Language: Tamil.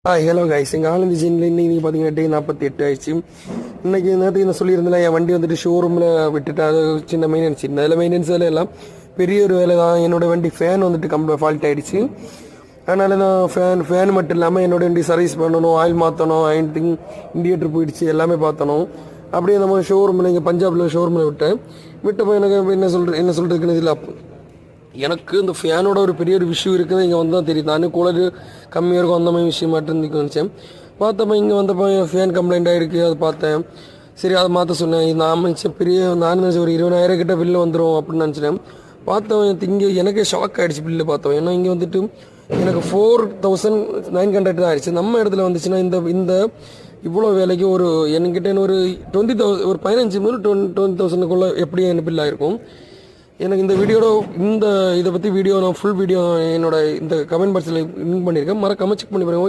ஹலோ கைஸ், எங்கள் ஆனந்த் ஜின்ல இன்னைக்கு பார்த்தீங்கன்னா டே 48 ஆயிடுச்சு. இன்னைக்கு நேரத்துக்கு நான் சொல்லியிருந்தேன், என் வண்டி வந்துட்டு ஷோரூமில் விட்டுட்டு அது சின்ன மெயின்டெனன்ஸ் இல்லை. அதில் மெயின்டெனன்ஸ் எல்லாம் பெரிய ஒரு வேலை தான். என்னோட வண்டி ஃபேன் வந்துட்டு ஃபால்ட் ஆகிடுச்சு. அதனால் நான் ஃபேன் மட்டும் இல்லாமல் என்னோட வண்டி சர்வீஸ் பண்ணணும், ஆயில் மாற்றணும், திங் இண்டிகேட்டர் போயிடுச்சு, எல்லாமே பார்த்தணும். அப்படியே நம்ம ஷோரூமில் இங்கே பஞ்சாபில் ஷோரூமில் விட்டப்போ எனக்கு என்ன சொல்கிறதுக்குன்னு இதில் எனக்கு இந்த ஃபேனோட ஒரு பெரிய ஒரு விஷயம் இருக்குது. இங்கே வந்து தான் தெரியுது. நானே கூலர் கம்மியாக இருக்கும் அந்த மாதிரி விஷயம் மட்டும் நினச்சேன். பார்த்தப்போ இங்கே வந்தப்போ ஃபேன் கம்ப்ளைண்ட் ஆகிருக்கு. அதை பார்த்தேன். சரி, அதை மாற்ற சொன்னேன். நான் நினச்சேன் நான் நினச்சேன் ஒரு 20,000 கிட்ட பில்லு வந்துடும் அப்படின்னு நினச்சிட்டேன். பார்த்தவன் இங்கே எனக்கே ஷாக் ஆகிடுச்சு பில்லு பார்த்தோம். ஏன்னா இங்கே வந்துட்டு எனக்கு 4,900 தான் ஆயிடுச்சு. நம்ம இடத்துல வந்துச்சுன்னா இந்த இவ்வளோ வேலைக்கு ஒரு என்கிட்ட ஒரு 20,000 ஒரு 15 முதல் 20,000க்குள்ளே எப்படி என்ன பில் ஆகிருக்கும். எனக்கு இந்த வீடியோட இதை பற்றி நான் ஃபுல் வீடியோ என்னோட இந்த கமெண்ட் பாக்ஸில் லிங்க் பண்ணியிருக்கேன். மறக்காம செக் பண்ணி பாருங்க.